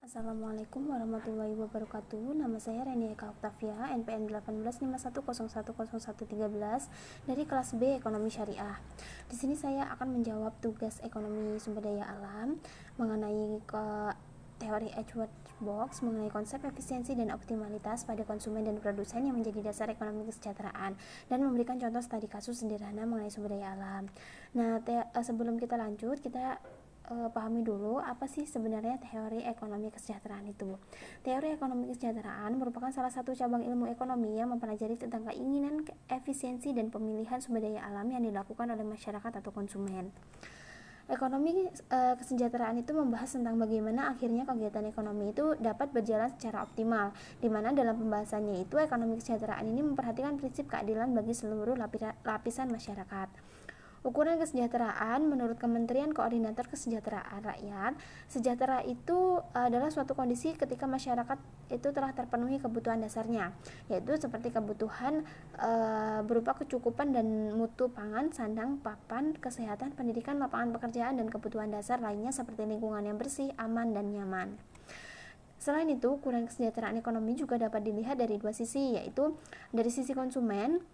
Assalamualaikum warahmatullahi wabarakatuh. Nama saya Renia Eka Oktavia, NPM 1851010113 dari kelas B Ekonomi Syariah. Di sini saya akan menjawab tugas ekonomi sumber daya alam mengenai teori Edgeworth Box mengenai konsep efisiensi dan optimalitas pada konsumen dan produsen yang menjadi dasar ekonomi kesejahteraan dan memberikan contoh studi kasus sederhana mengenai sumber daya alam. Nah, sebelum kita lanjut, kita pahami dulu apa sih sebenarnya teori ekonomi kesejahteraan itu. Teori ekonomi kesejahteraan merupakan salah satu cabang ilmu ekonomi yang mempelajari tentang keinginan, efisiensi, dan pemilihan sumber daya alam yang dilakukan oleh masyarakat atau konsumen. Ekonomi kesejahteraan itu membahas tentang bagaimana akhirnya kegiatan ekonomi itu dapat berjalan secara optimal, di mana dalam pembahasannya itu ekonomi kesejahteraan ini memperhatikan prinsip keadilan bagi seluruh lapisan masyarakat. Ukuran kesejahteraan menurut Kementerian Koordinator Kesejahteraan Rakyat, sejahtera itu adalah suatu kondisi ketika masyarakat itu telah terpenuhi kebutuhan dasarnya, yaitu seperti kebutuhan berupa kecukupan dan mutu pangan, sandang, papan, kesehatan, pendidikan, lapangan pekerjaan, dan kebutuhan dasar lainnya seperti lingkungan yang bersih, aman, dan nyaman. Selain itu, ukuran kesejahteraan ekonomi juga dapat dilihat dari dua sisi, yaitu dari sisi konsumen,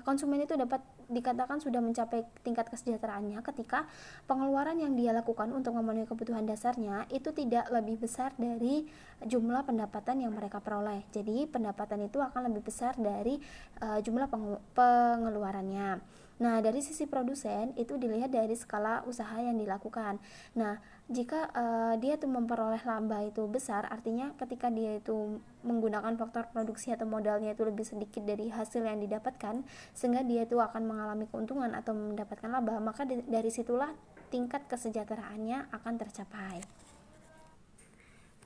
konsumen itu dapat dikatakan sudah mencapai tingkat kesejahteraannya ketika pengeluaran yang dia lakukan untuk memenuhi kebutuhan dasarnya itu tidak lebih besar dari jumlah pendapatan yang mereka peroleh. Jadi pendapatan itu akan lebih besar dari jumlah pengeluarannya. Nah, dari sisi produsen itu dilihat dari skala usaha yang dilakukan. Nah, jika dia tuh memperoleh laba itu besar, artinya ketika dia itu menggunakan faktor produksi atau modalnya itu lebih sedikit dari hasil yang didapatkan, sehingga dia itu akan mengalami keuntungan atau mendapatkan laba, maka dari situlah tingkat kesejahteraannya akan tercapai.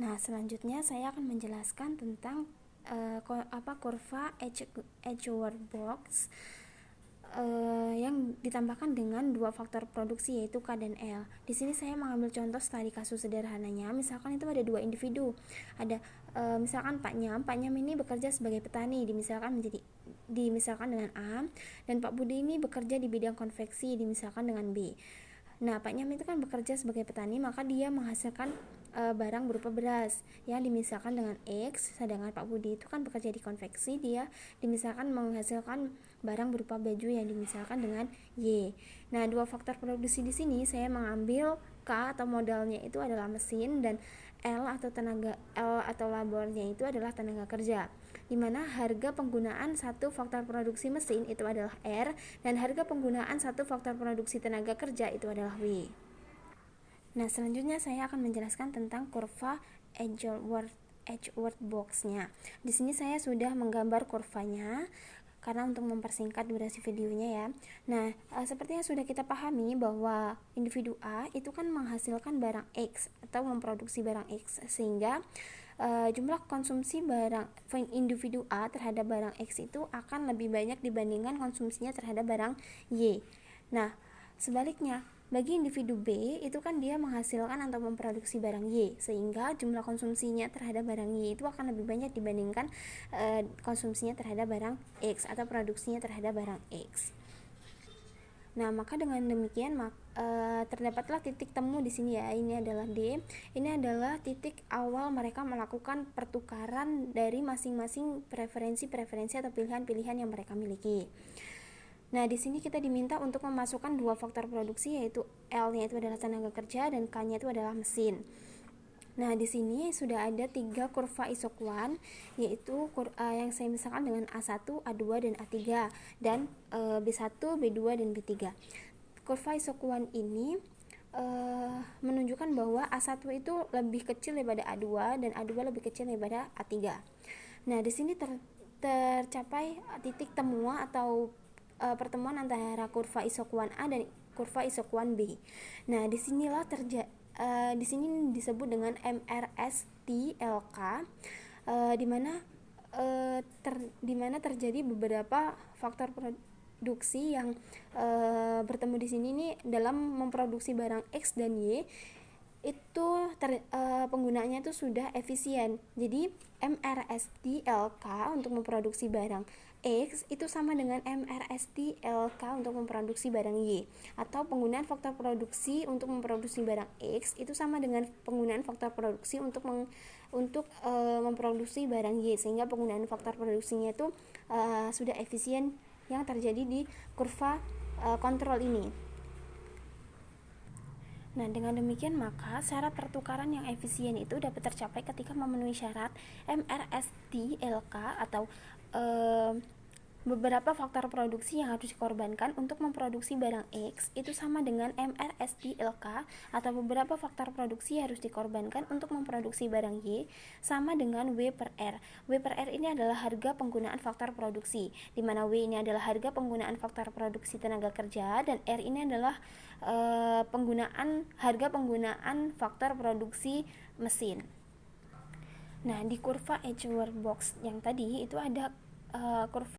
Nah, selanjutnya saya akan menjelaskan tentang kurva Edgeworth Box yang ditambahkan dengan dua faktor produksi yaitu K dan L. Di sini saya mengambil contoh studi kasus sederhananya. Misalkan itu ada dua individu. Ada misalkan Pak Nyam ini bekerja sebagai petani, dimisalkan dengan A, dan Pak Budi ini bekerja di bidang konveksi, dimisalkan dengan B. Nah, Pak Nyam itu kan bekerja sebagai petani, maka dia menghasilkan barang berupa beras yang dimisalkan dengan X, sedangkan Pak Budi itu kan bekerja di konveksi, dia dimisalkan menghasilkan barang berupa baju yang dimisalkan dengan Y. Nah, dua faktor produksi di sini saya mengambil K atau modalnya itu adalah mesin, dan L atau labornya itu adalah tenaga kerja, di mana harga penggunaan satu faktor produksi mesin itu adalah R dan harga penggunaan satu faktor produksi tenaga kerja itu adalah W. Nah, selanjutnya saya akan menjelaskan tentang kurva Edgeworth Box-nya. Di sini saya sudah menggambar kurvanya karena untuk mempersingkat durasi videonya ya. Nah, seperti yang sudah kita pahami bahwa individu A itu kan menghasilkan barang X atau memproduksi barang X, sehingga jumlah konsumsi barang individu A terhadap barang X itu akan lebih banyak dibandingkan konsumsinya terhadap barang Y. Nah, sebaliknya, bagi individu B itu kan dia menghasilkan atau memproduksi barang Y, sehingga jumlah konsumsinya terhadap barang Y itu akan lebih banyak dibandingkan konsumsinya terhadap barang X atau produksinya terhadap barang X. Nah, maka dengan demikian terdapatlah titik temu di sini ya. Ini adalah D. Ini adalah titik awal mereka melakukan pertukaran dari masing-masing preferensi atau pilihan-pilihan yang mereka miliki. Nah, di sini kita diminta untuk memasukkan dua faktor produksi, yaitu L-nya itu adalah tenaga kerja dan K-nya itu adalah mesin. Nah, di sini sudah ada tiga kurva isokuan, yaitu yang saya misalkan dengan A1, A2, dan A3, dan B1, B2, dan B3. Kurva isokuan ini menunjukkan bahwa A1 itu lebih kecil daripada A2 dan A2 lebih kecil daripada A3. Nah, di sini tercapai titik temu atau pertemuan antara kurva isokuan A dan kurva isokuan B. Nah, disinilah di sini disebut dengan MRSTLK, di mana terjadi beberapa faktor produksi yang bertemu di sini nih dalam memproduksi barang X dan Y. Itu penggunaannya itu sudah efisien. Jadi MRSTLK untuk memproduksi barang X itu sama dengan MRST LK untuk memproduksi barang Y, atau penggunaan faktor produksi untuk memproduksi barang X itu sama dengan penggunaan faktor produksi untuk memproduksi barang Y, sehingga penggunaan faktor produksinya itu sudah efisien yang terjadi di kurva kontrol ini. Nah, dengan demikian maka syarat pertukaran yang efisien itu dapat tercapai ketika memenuhi syarat MRST-LK atau beberapa faktor produksi yang harus dikorbankan untuk memproduksi barang X itu sama dengan MRST-LK atau beberapa faktor produksi harus dikorbankan untuk memproduksi barang Y sama dengan W per R. W per R ini adalah harga penggunaan faktor produksi, di mana W ini adalah harga penggunaan faktor produksi tenaga kerja dan R ini adalah harga penggunaan faktor produksi mesin. Nah, di kurva Edgeworth box yang tadi itu ada kurva